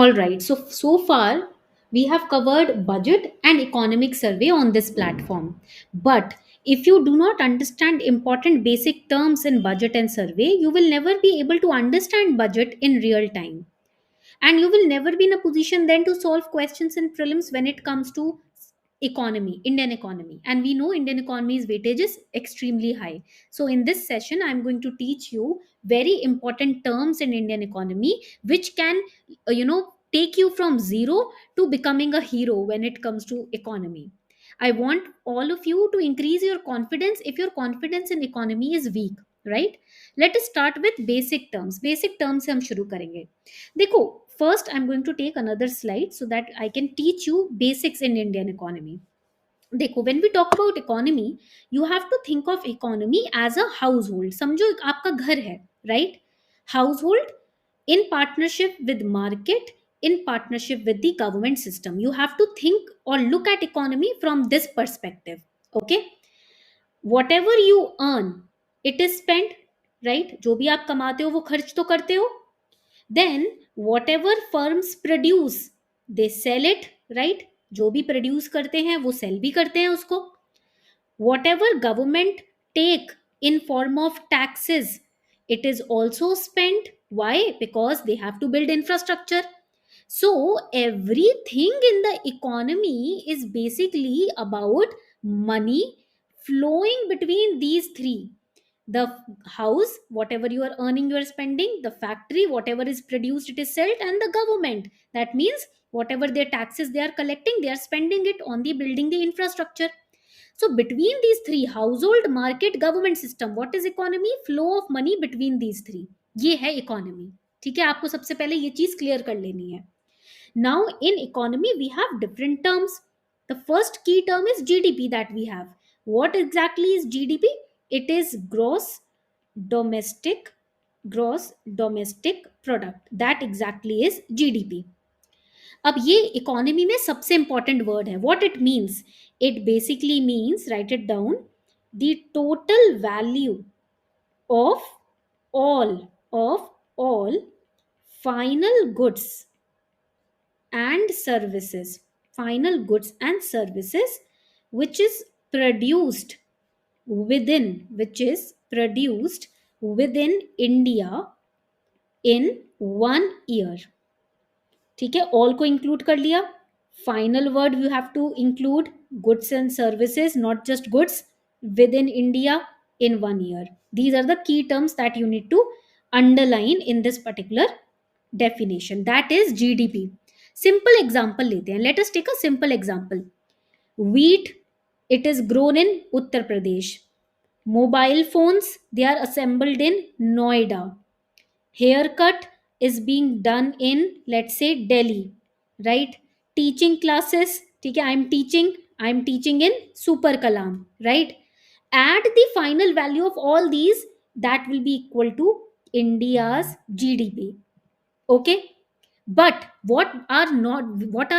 All right. So far we have covered budget and economic survey on this platform. But if you do not understand important basic terms in budget and survey, you will never be able to understand budget in real time, and you will never be in a position then to solve questions in prelims when it comes to Indian economy. And we know Indian economy's weightage is extremely high. So in this session I'm going to teach you very important terms in Indian economy, which can take you from zero to becoming a hero when it comes to economy. I want all of you to increase your confidence if your confidence in economy is weak, right? Let us start with basic terms से हम शुरू करेंगे. देखो, first I'm going to take another slide so that I can teach you basics in Indian economy. देखो, when we talk about economy, you have to think of economy as a household. समझो एक आपका घर है, right? Household in partnership with market, in partnership with the government system. You have to think or look at economy from this perspective. Okay, whatever you earn, it is spent, right? जो भी आप कमाते हो वो खर्च तो करते हो. Then whatever firms produce, they sell it, right? जो भी प्रोड्यूस करते हैं वो सेल भी करते हैं उसको. Whatever government take in form of taxes, it is also spent. Why? Because they have to build infrastructure. So everything in the economy is basically about money flowing between these three: the house, whatever you are earning you are spending; the factory, whatever is produced it is sold; and the government, that means whatever their taxes they are collecting, they are spending it on the building the infrastructure. So between these three: household, market, government system, what is economy? Flow of money between these three, ये है economy. ठीक है, आपको सबसे पहले ये चीज clear कर लेनी है. Now in economy we have different terms. The first key term is GDP that we have. What exactly is GDP? It is domestic gross domestic product. That exactly is GDP. अब ये economy में सबसे important word है. What it means? It basically means, right it down, the total value of all all final goods and services, final goods and services which is produced which is produced within India in 1 year. ठीक है, all को include कर लिया. Final word you have to include goods and services, not just goods, within India in 1 year. These are the key terms that you need to underline in this particular definition, that is GDP. Simple example लेते हैं. Let us take a simple example. Wheat, it is grown in Uttar Pradesh. Mobile phones, they are assembled in Noida. Haircut is being done in, let's say, Delhi, right? Teaching classes, ठीक है, I'm teaching in Super Kalam, right? Add the final value of all these, that will be equal to India's GDP. Okay, but what are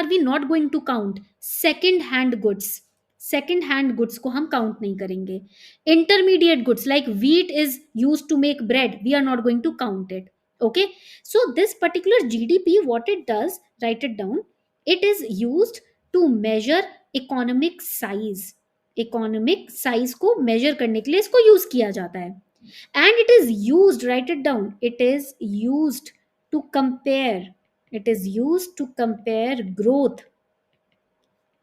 we not going to count? Second hand goods. Second hand goods को हम count नहीं करेंगे. Intermediate goods like wheat is used to make bread, we are not going to count it. Okay, so this particular GDP, what it does, write it down, it is used to measure economic size. Economic size को measure करने के लिए इसको use किया जाता है. And it is used, write it down, it is used to compare, it is used to compare growth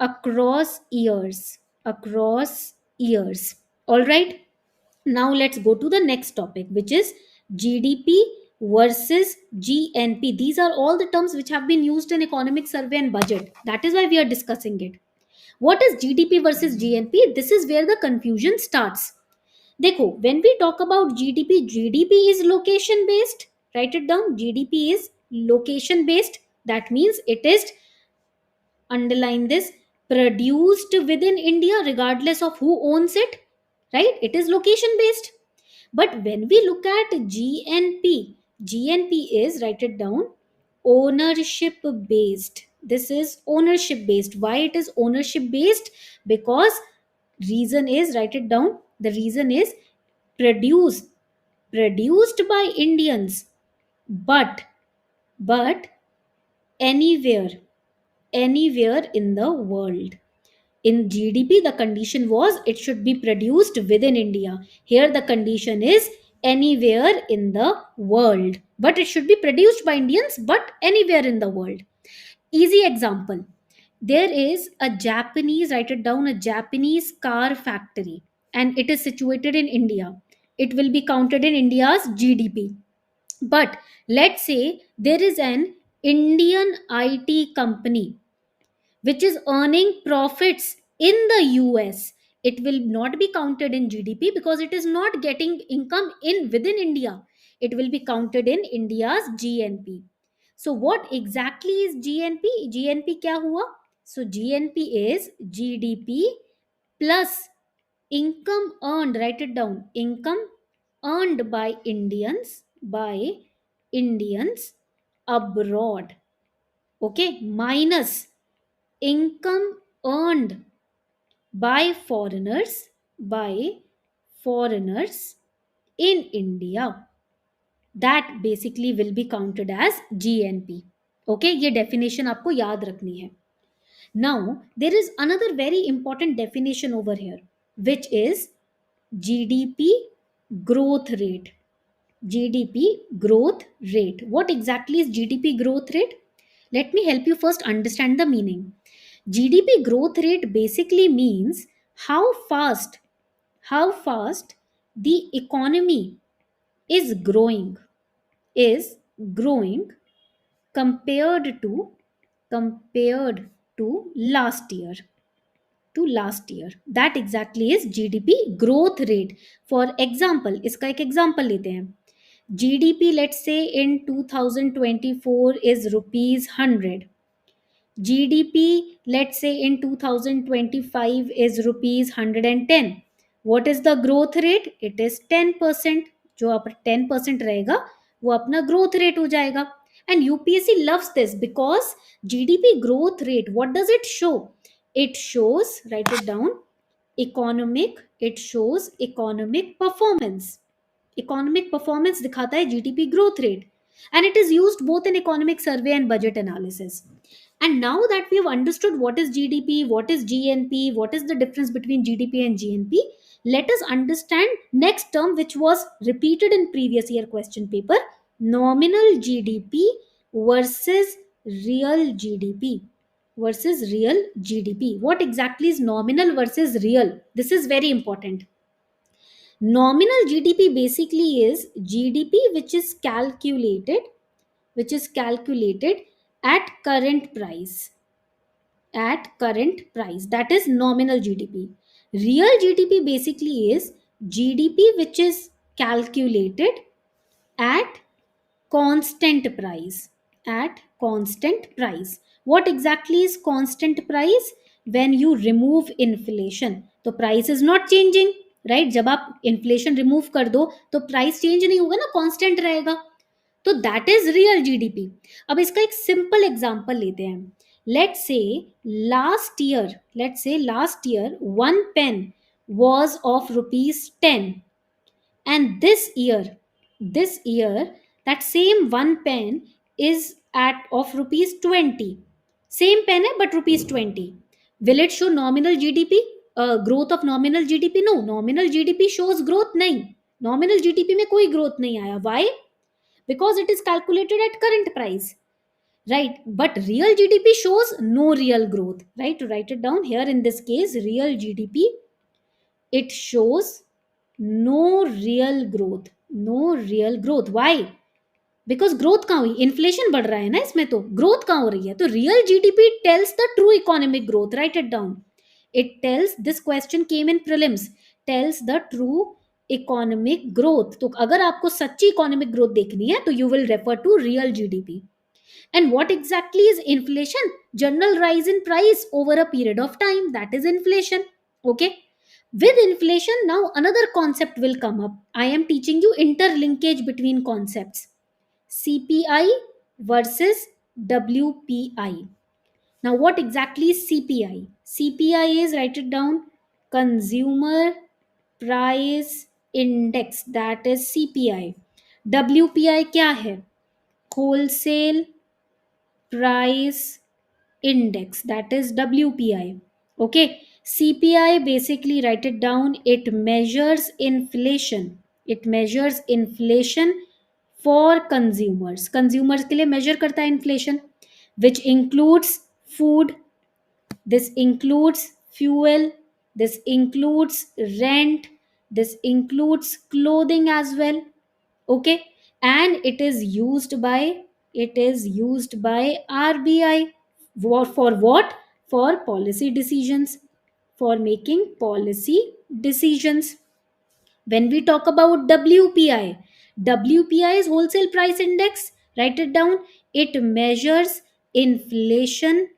across years, across years. All right, now let's go to the next topic, which is GDP versus GNP. These are all the terms which have been used in economic survey and budget, that is why we are discussing it. What is GDP versus GNP? This is where the confusion starts. देखो, when we talk about GDP is location based. Write it down. GDP is location based. That means it is, underline this, produced within India regardless of who owns it. Right? It is location based. But when we look at GNP is, write it down, ownership based. This is ownership based. Why it is ownership based? Because reason is, write it down, the reason is produced by Indians, but anywhere, anywhere in the world. In GDP, the condition was it should be produced within India. Here, the condition is anywhere in the world. But it should be produced by Indians, but anywhere in the world. Easy example. There is a Japanese, write it down, a Japanese car factory, and it is situated in India. It will be counted in India's GDP. But let's say there is an Indian IT company which is earning profits in the US. It will not be counted in GDP because it is not getting income in within India. It will be counted in India's GNP. So what exactly is GNP? GNP क्या हुआ? So GNP is GDP plus income earned. Write it down. Income earned by Indians abroad. Okay, minus income earned by foreigners in India. That basically will be counted as GNP. Okay, ये definition आपको याद रखनी है. Now there is another very important definition over here, which is GDP growth rate. GDP growth rate. What exactly is GDP growth rate? Let me help you first understand the meaning. GDP growth rate basically means how fast how fast the economy is growing is growing compared to compared to last year. That exactly is GDP growth rate. For example, इसका एक example लेते हैं. GDP, let's say in 2024 is rupees 100. GDP, let's say in 2025 is rupees 110. What is the growth rate? It is 10%. जो आप 10% रहेगा वो अपना growth rate हो जाएगा. And UPSC loves this because GDP growth rate, what does it show? It shows, write it down, it shows economic performance. Economic performance दिखाता है GDP growth rate. And it is used both in economic survey and budget analysis. And now that we have understood what is GDP, what is GNP, what is the difference between GDP and GNP, let us understand next term which was repeated in previous year question paper, nominal GDP versus real GDP. Versus real GDP. What exactly is nominal versus real? This is very important. Nominal GDP basically is GDP which is calculated at current price. At current price, that is nominal GDP. Real GDP basically is GDP which is calculated at constant price. At constant price. What exactly is constant price? When you remove inflation, तो price is not changing, right? जब आप inflation remove कर दो तो price change नहीं होगा ना, constant रहेगा. तो दैट इज रियल जीडीपी. अब इसका एक सिंपल एग्जांपल लेते हैं. Let's say last year one pen was of rupees 10, and this year that same one pen is at of rupees 20. Same pen है but rupees 20. Will it show nominal GDP, growth of nominal GDP? No, nominal GDP shows growth नहीं. Nominal GDP में कोई growth नहीं आया. Why? Because it is calculated at current price, right? But real GDP shows no real growth, right? To write it down here, in this case real GDP, it shows no real growth. Why? Because growth कहाँ हुई? Inflation बढ़ रहा है ना इसमें, तो growth कहाँ हो रही है? तो real GDP tells the true economic growth. Write it down. It tells, this question came in prelims, tells the true economic growth. तो अगर आपको सच्ची economic growth देखनी है तो you will refer to real GDP. And what exactly is inflation? General rise in price over a period of time. That is inflation. Okay. With inflation, now another concept will come up. I am teaching you interlinkage between concepts. CPI versus WPI. Now, what exactly is CPI? CPI is, write it down, Consumer Price Index. That is CPI. WPI क्या है? Wholesale price index, that is WPI. Okay, CPI, basically write it down, it measures inflation. It measures inflation for consumers के लिए measure करता है inflation, which includes food, this includes fuel, this includes rent, this includes clothing as well. Okay, and it is used by RBI. For what? For policy decisions, for making policy decisions. When we talk about WPI is wholesale price index. Write it down. It measures inflation,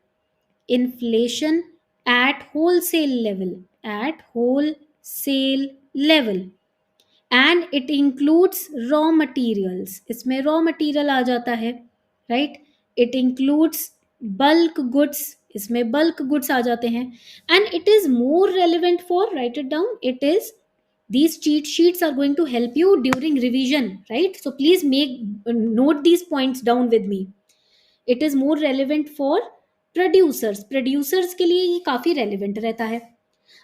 inflation at wholesale level, at wholesale level. And it includes raw materials. इसमें raw material आ जाता है, right? It includes bulk goods. इसमें bulk goods आ जाते हैं. And it is more relevant for, write it down, it is, these cheat sheets are going to help you during revision, right? So please note these points down with me. It is more relevant for producers के लिए ये काफी relevant रहता है.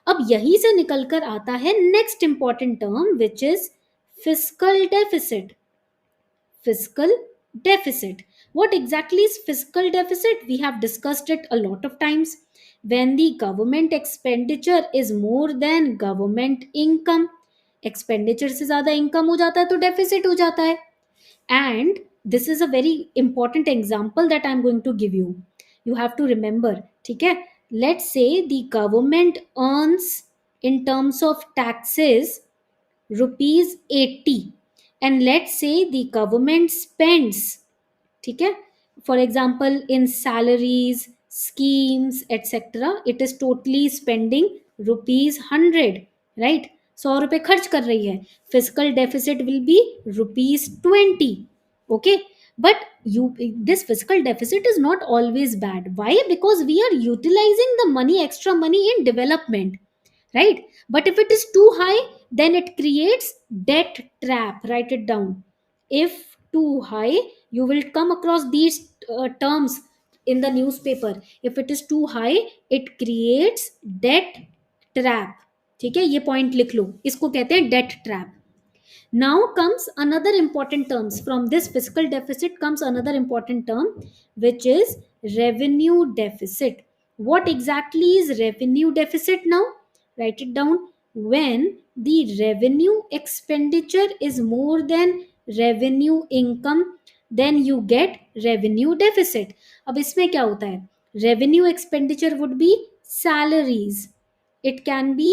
अब यहीं से निकलकर आता है next important term, which is fiscal deficit. Fiscal deficit. What exactly is fiscal deficit? We have discussed it a lot of times. When the government expenditure is more than government income, expenditure से ज्यादा income हो जाता है तो deficit हो जाता है. And this is a very important example that I'm going to give you. You have to remember, ठीक है? Let's say the government earns in terms of taxes rupees 80, and let's say the government spends, ठीक है, for example in salaries, schemes, etc., it is totally spending rupees 100, right? 100 रुपए खर्च कर रही है. Fiscal deficit will be rupees 20. Okay, but this fiscal deficit is not always bad. Why? Because we are utilizing the money, extra money, in development, right? But if it is too high, then it creates debt trap. Write it down. If too high, you will come across these terms in the newspaper. If it is too high, it creates debt trap. ठीक है, ये point लिख लो, इसको कहते हैं debt trap. Now comes another important terms. From this fiscal deficit comes another important term, which is revenue deficit. What exactly is revenue deficit now? Write it down. When the revenue expenditure is more than revenue income, then you get revenue deficit. अब इसमें क्या होता है? Revenue expenditure would be salaries. It can be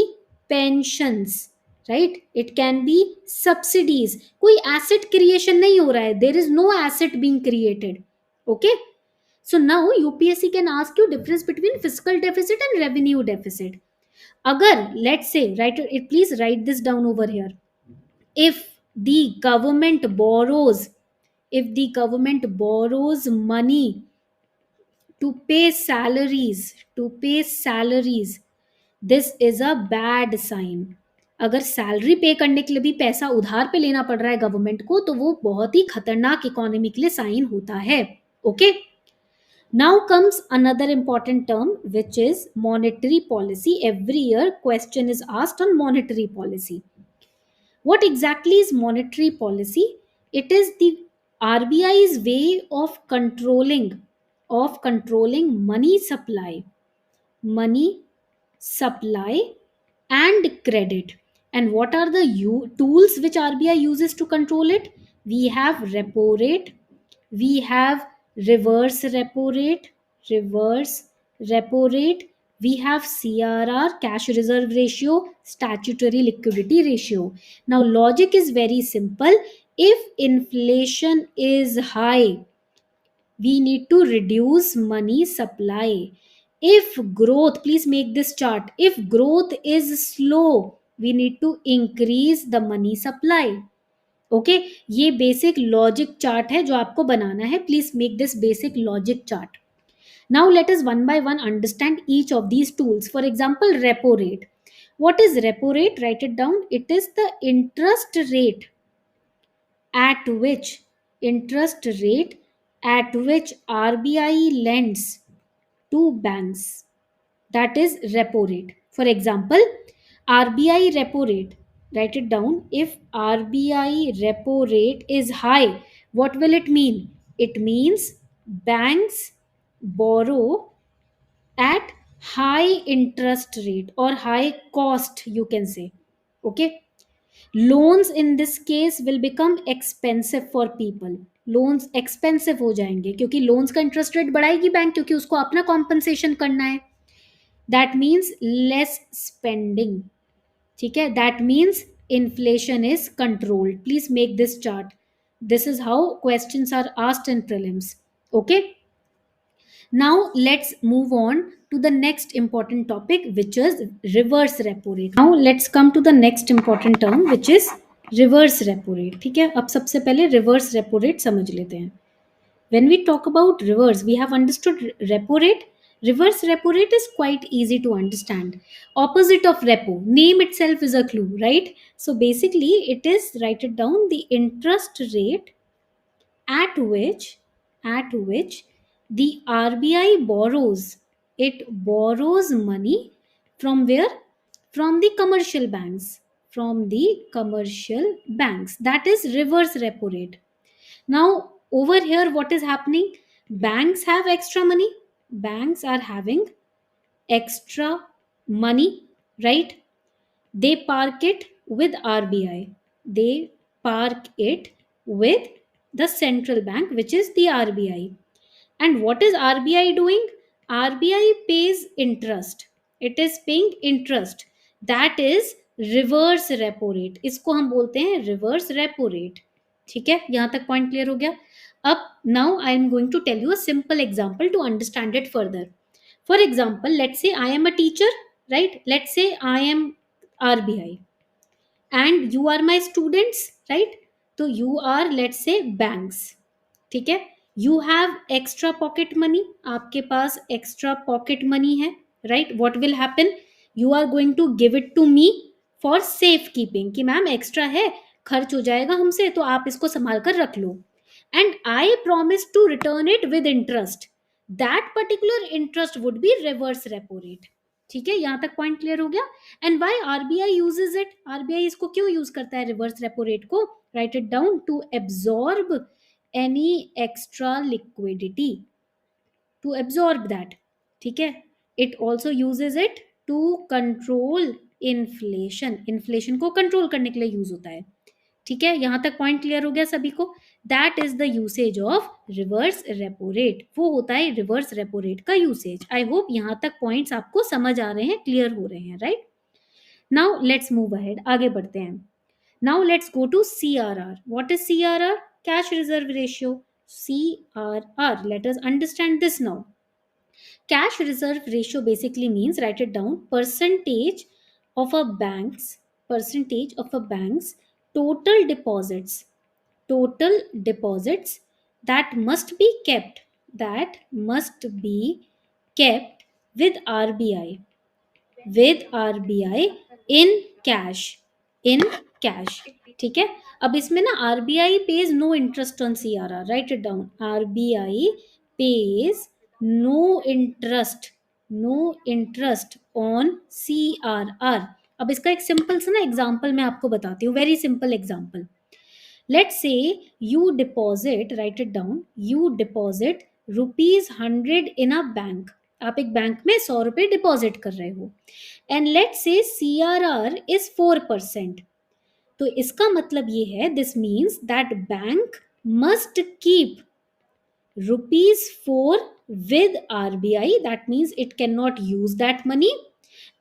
pensions, right? It can be subsidies. कोई asset creation नहीं हो रहा है. There is no asset being created. Okay? So now UPSC can ask you difference between fiscal deficit and revenue deficit. अगर let's say, please write this down over here. If the government borrows, if the government borrows money to pay salaries, this is a bad sign. अगर salary पे करने के लिए भी पैसा उधार पे लेना पड़ रहा है गवर्नमेंट को, तो वो बहुत ही खतरनाक इकोनॉमी के लिए साइन होता है. Okay, now comes another important term, which is monetary policy. Every year question is asked on monetary policy. What exactly is monetary policy? It is the RBI's way of controlling money supply and credit. And what are the tools which RBI uses to control it? We have repo rate, we have reverse repo rate, we have CRR, cash reserve ratio, statutory liquidity ratio. Now logic is very simple. If inflation is high, we need to reduce money supply. If growth, please make this chart, if growth is slow, we need to increase the money supply. Okay, ये basic logic chart है जो आपको बनाना है. Please make this basic logic chart. Now let us one by one understand each of these tools. For example repo rate. What is repo rate? Right it down. It is the interest rate at which RBI lends to banks, that is repo rate. For example, RBI repo rate, write it down. If RBI repo rate is high, what will it mean? It means banks borrow at high interest rate or high cost, you can say. Okay, loans in this case will become expensive for people. Loans expensive हो जाएंगे क्योंकि loans का interest rate बढ़ाएगी bank, क्योंकि उसको अपना compensation करना है. That means less spending. ठीक है, that means inflation is controlled. Please make this chart. This is how questions are asked in prelims. Okay, now let's move on to the next important topic, which is reverse repo rate. Now let's come to the next important term, which is reverse repo rate. ठीक है, अब सबसे पहले reverse repo rate समझ लेते हैं. When we talk about reverse, we have understood repo rate. Reverse repo rate is quite easy to understand. Opposite of repo, name itself is a clue, right? So basically, it is, write it down, the interest rate at which the RBI borrows. It borrows money from where? From the commercial banks. From the commercial banks. That is reverse repo rate. Now, over here, what is happening? Banks have extra money. Banks are having extra money, right? They park it with RBI. They park it with the central bank, which is the RBI. And what is RBI doing? RBI pays interest. It is paying interest. That is reverse repo rate. इसको हम बोलते हैं reverse repo rate. ठीक है, यहां तक point clear हो गया. अब now I am going to tell you a simple example to understand it further. For example, let's say I am a teacher, right? Let's say I am RBI and you are my students, right? So you are, let's say, banks. ठीक है, you have extra pocket money. आपके पास extra pocket money है, right? What will happen? You are going to give it to me for safe keeping. कि ma'am extra है, खर्च हो जाएगा हमसे, तो आप इसको संभाल कर रख लो. And I promise to return it with interest. That particular interest would be reverse repo rate. ठीक है, यहां तक पॉइंट क्लियर हो गया. And why RBI uses it? RBI इसको क्यों यूज करता है रिवर्स रेपो रेट को? Write it down. To absorb any extra liquidity, to absorb that. ठीक है, it also uses it to control inflation. Inflation को कंट्रोल करने के लिए यूज होता है. ठीक है, यहां तक पॉइंट क्लियर हो गया सभी को? That is the usage of reverse repo rate. वो होता है रिवर्स रेपो रेट का यूसेज. आई होप यहां तक पॉइंट्स आपको समझ आ रहे हैं, क्लियर हो रहे हैं, right? Now let's move ahead, आगे बढ़ते हैं. Now let's go to CRR. What is CRR? Cash reserve ratio. CRR, let us understand this now. Cash reserve ratio basically means, write it down, percentage of a bank's total deposits. Total deposits that must be kept, with RBI, in cash. ठीक है, अब इसमें ना RBI pays no interest on CRR. Write it down. RBI pays no interest on CRR. अब इसका एक simple सा ना एग्जांपल मैं आपको बताती हूँ. Very simple example. Let's say you deposit, write it down, you deposit ₹100 in a bank. आप एक बैंक में 100 रुपए डिपॉजिट कर रहे हो. And let's say CRR is 4%. तो इसका मतलब ये है, this means that bank must keep ₹4 with RBI. That means it cannot use that money.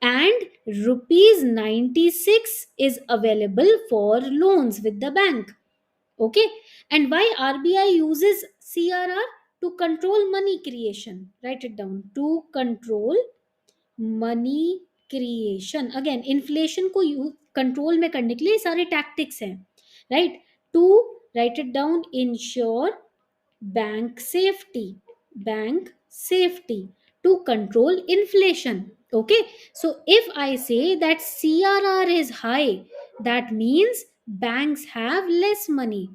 And ₹96 is available for loans with the bank. Okay, and why RBI uses CRR? To control money creation. Write it down. To control money creation. Again, inflation को control में करने के लिए सारे tactics हैं, राइट? To, write it down, ensure bank safety, to control inflation. Okay, so if I say that CRR is high, that means banks have less money.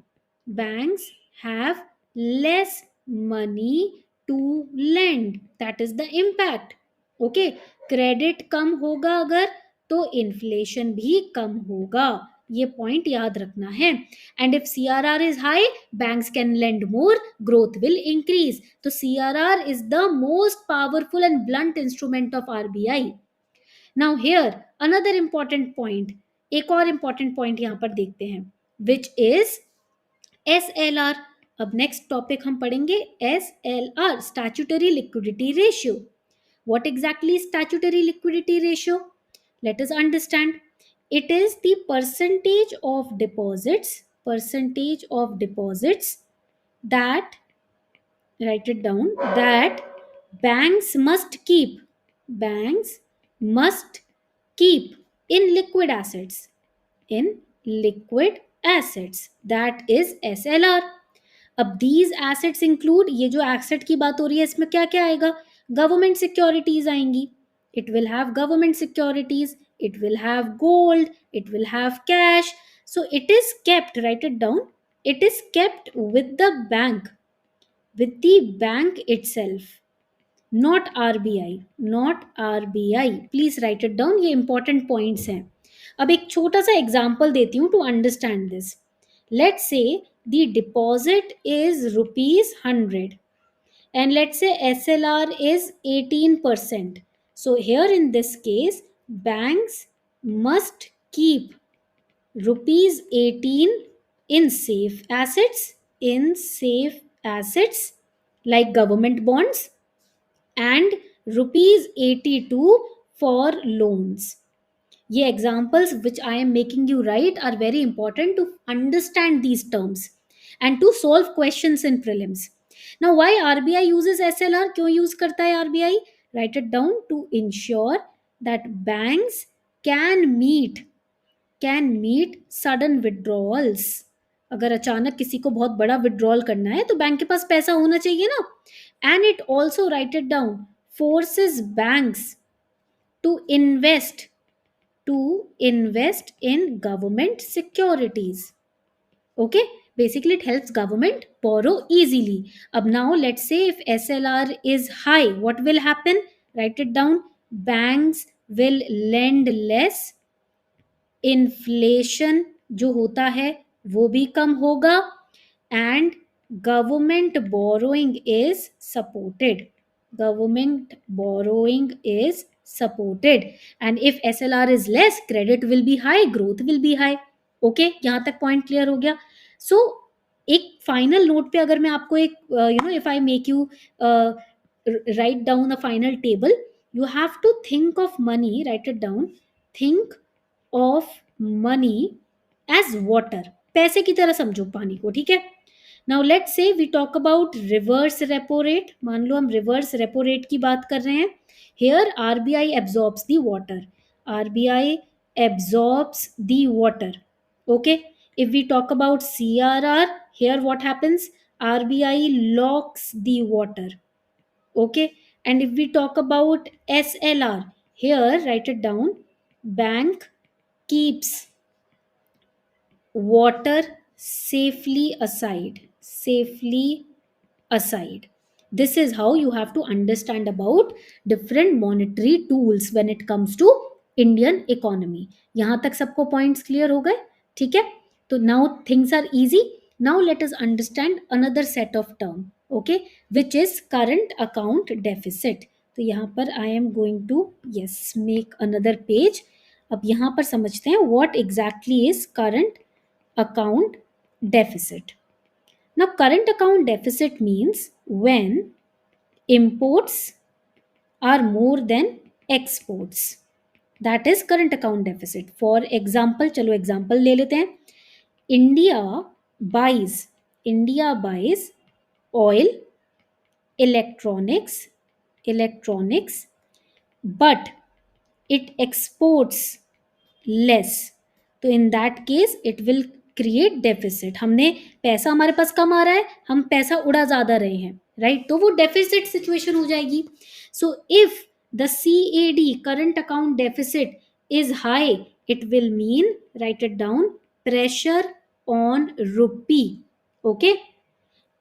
Banks have less money to lend. That is the impact. Okay, credit कम होगा अगर, तो inflation भी कम होगा, ये point याद रखना है. And if CRR is high, banks can lend more, growth will increase. तो CRR is the most powerful and blunt instrument of RBI. Now here another important point, एक और important point यहाँ पर देखते हैं, which is SLR. अब next topic हम पढ़ेंगे SLR, statutory liquidity ratio. What exactly is statutory liquidity ratio? Let us understand. It is the percentage of deposits that, write it down, that banks must keep in liquid assets, in liquid assets, that is SLR. अब these assets include, ये जो asset की बात हो रही है इसमें क्या क्या आएगा, गवर्नमेंट सिक्योरिटीज आएंगी. It will have government securities, it will have gold, it will have cash. So it is kept, right it down, it is kept with the bank, with the bank itself, not RBI, not RBI. Please write it down, ये important points हैं. अब एक छोटा सा example देती हूँ to understand this. Let's say the deposit is rupees 100 and let's say SLR is 18%. So here in this case, banks must keep rupees 18 in safe assets like government bonds, and rupees 82 for loans. ये examples which I am making you write are very important to understand these terms and to solve questions in prelims. Now why RBI uses SLR? क्यों use करता है RBI? Write it down, to ensure that banks can meet sudden withdrawals. अगर अचानक किसी को बहुत बड़ा withdrawal करना है तो बैंक के पास पैसा होना चाहिए ना. And it also, right it down, forces banks to invest in government securities. Okay, basically it helps government borrow easily. Ab now let's say if SLR is high, what will happen? Write it down, banks will lend less, inflation जो होता है वो भी कम होगा, and government borrowing is supported, government borrowing is supported. And if SLR is less, credit will be high, growth will be high. Okay, यहाँ तक point clear हो गया. सो एक फाइनल नोट पे अगर मैं आपको एक if I make you write down a final table, you have to think of money, write it down, think of money as water, पैसे की तरह समझो पानी को, ठीक है. Now let's say we talk about reverse repo rate. मान लो हम रिवर्स रेपो रेट की बात कर रहे हैं. Here RBI absorbs the water, RBI absorbs the water. Okay, if we talk about CRR, here what happens, RBI locks the water. Okay, and if we talk about SLR, here write it down, bank keeps water safely aside. This is how you have to understand about different monetary tools when it comes to Indian economy. यहाँ तक सबको points clear हो गए, ठीक है. तो now things are easy. Now let us understand another set of term, okay, which is current account deficit. तो यहाँ पर I am going to make another page. अब यहाँ पर समझते हैं what exactly is current account deficit. Now current account deficit means when imports are more than exports. That is current account deficit. For example, चलो example ले लेते हैं. India buys oil, electronics, but it exports less. तो in that case it will create deficit. हमने पैसा हमारे पास कम आ रहा है, हम पैसा उड़ा ज़्यादा रहे हैं, राइट, तो वो डेफिसिट सिचुएशन हो जाएगी. So if the CAD, current account deficit, is high, it will mean, write it down, pressure on rupee. Okay,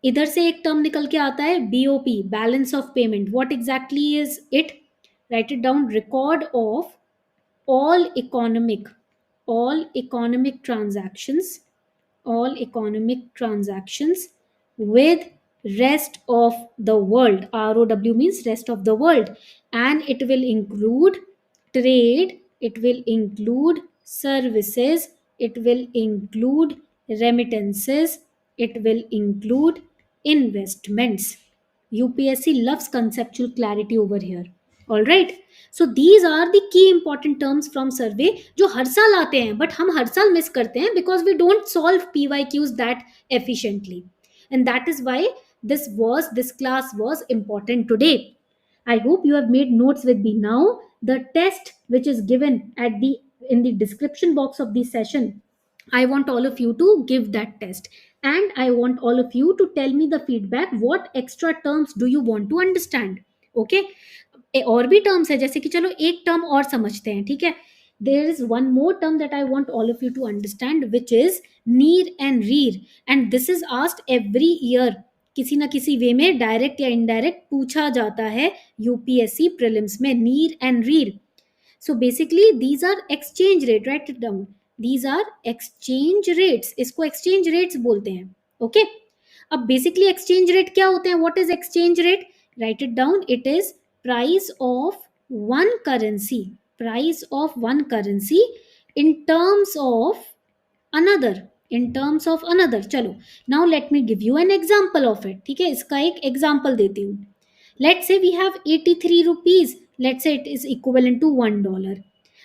इधर से एक टर्म निकल के आता है BOP, balance of payment. What exactly is it? Right it down. Record of all economic all economic transactions all economic transactions with rest of the world. ROW means rest of the world, and it will include trade, it will include services, it will include remittances, it will include investments. UPSC loves conceptual clarity over here. All right. So these are the key important terms from survey जो हर साल आते हैं, but हम हर साल miss करते हैं because we don't solve PYQs that efficiently, and that is why this class was important today. I hope you have made notes with me. Now the test which is given at the in the description box of the session, I want all of you to give that test, and I want all of you to tell me the feedback. What extra terms do you want to understand? Okay. और भी terms है, जैसे कि चलो एक term और समझते हैं, ठीक है. There is one more term that I want all of you to understand, which is near and rear. And this is asked every year, किसी ना किसी वे में डायरेक्ट या इनडायरेक्ट पूछा जाता है यूपीएससी प्रीलिम्स में, नीर and रीर. So basically these are exchange rate. Write it down. These are exchange rates. इसको exchange rates बोलते हैं. Okay. अब basically exchange rate क्या होते हैं? What is exchange rate? Write it down. It is price of one currency. Price of one currency in terms of another. In terms of another. चलो. Now let me give you an example of it. ठीक है. इसका एक example देती हूँ. Let's say we have 83 rupees. Let's say it is equivalent to $1.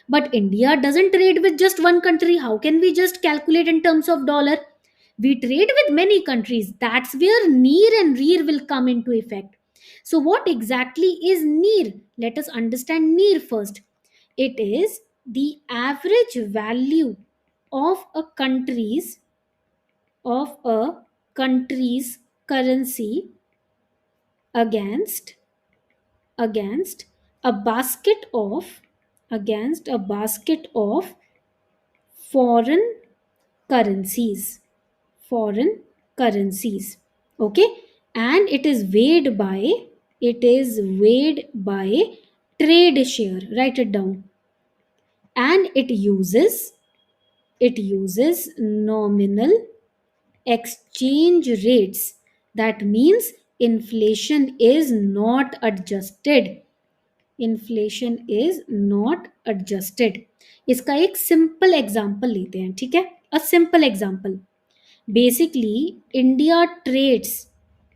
But India doesn't trade with just one country. How can we just calculate in terms of dollar? We trade with many countries. That's where near and rear will come into effect. So what exactly is near? Let us understand near first. It is the average value of a country's currency against against a basket of foreign currencies. foreign currencies. Okay. And it is weighed by trade share. Write it down. And it uses nominal exchange rates. That means inflation is not adjusted. Inflation is not adjusted. इसका एक simple example लेते हैं, ठीक है. A simple example. Basically India trades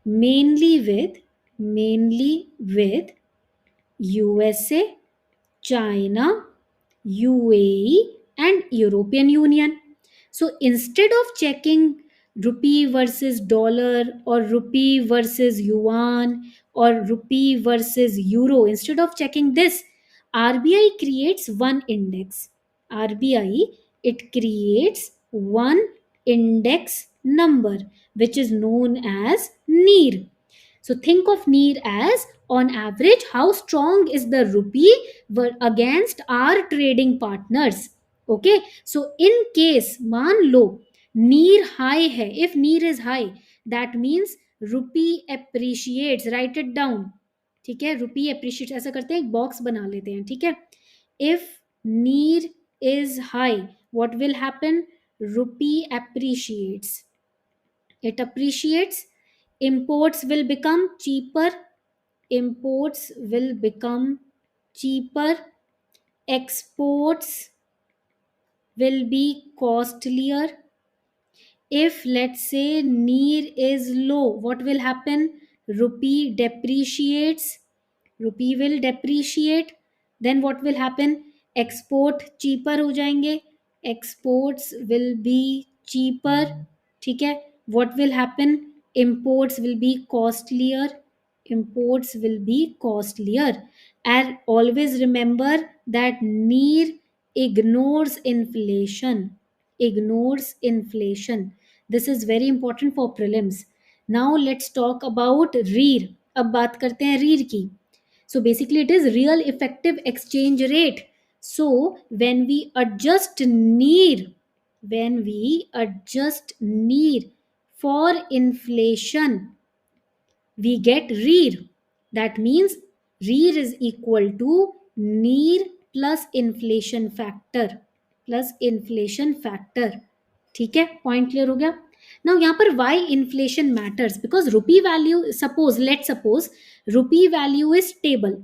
mainly with USA, China, UAE and European Union. So instead of checking rupee versus dollar or rupee versus yuan or rupee versus euro, instead of checking this, RBI creates one index. RBI, it creates one index number which is known as NEER. So think of NEER as, on average, how strong is the rupee against our trading partners. Okay. So in case मान लो NEER high है, if NEER is high, that means rupee appreciates. Write it down. ठीक है. rupee appreciates. ऐसा करते हैं, एक box बना लेते हैं, ठीक है. If NEER is high, what will happen? Rupee appreciates. It appreciates. Imports will become cheaper. Imports will become cheaper. Exports will be costlier. If let's say NEER is low, what will happen? Rupee depreciates. Rupee will depreciate. Then what will happen? Export cheaper हो जाएंगे. Exports will be cheaper. ठीक है. What will happen? Imports will be costlier. Imports will be costlier. And always remember that NEER ignores inflation. Ignores inflation. This is very important for prelims. Now let's talk about REER. अब बात करते हैं REER की. So basically it is real effective exchange rate. So when we adjust NEER for inflation we get rear. That means rear is equal to near plus inflation factor, plus inflation factor. ठीक है, point clear हो गया. Now यहाँ पर why inflation matters, because rupee value, suppose let suppose rupee value is stable.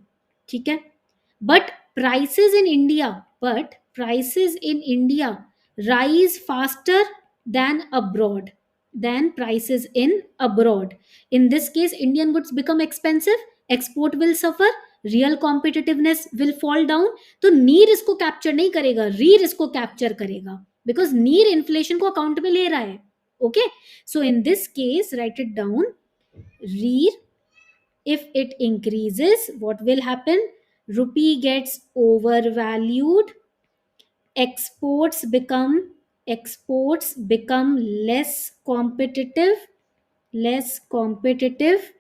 ठीक है, but prices in India, but prices in India rise faster than abroad, than prices in abroad. In this case, Indian goods become expensive, export will suffer, real competitiveness will fall down. तो नीर इसको capture नहीं करेगा, रीर इसको capture करेगा, because नीर inflation को account में ले रहा है. Okay, so in this case write it down, rear, if it increases, what will happen? Rupee gets overvalued, exports become, exports become less competitive, less competitive,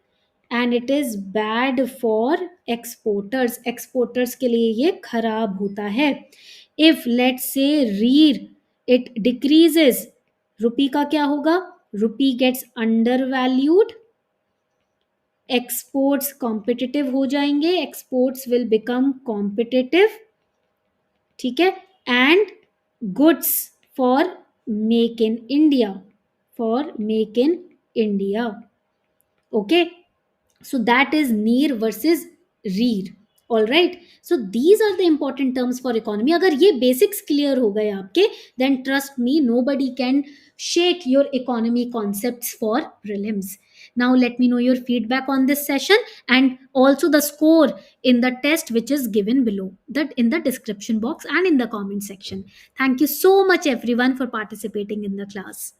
and it is bad for exporters. Exporters के लिए ये खराब होता है. If let's say rear it decreases, रुपी का क्या होगा? रुपी gets undervalued, exports competitive हो जाएंगे, एक्सपोर्ट्स विल बिकम कॉम्पिटिटिव. ठीक है, and goods for make in India, for make in India. Okay, so that is near versus rear. All right, so these are the important terms for economy. अगर ये basics clear हो गए आपके, then trust me, nobody can shake your economy concepts for prelims. Now let me know your feedback on this session, and also the score in the test which is given below, that in the description box and in the comment section. Thank you so much everyone for participating in the class.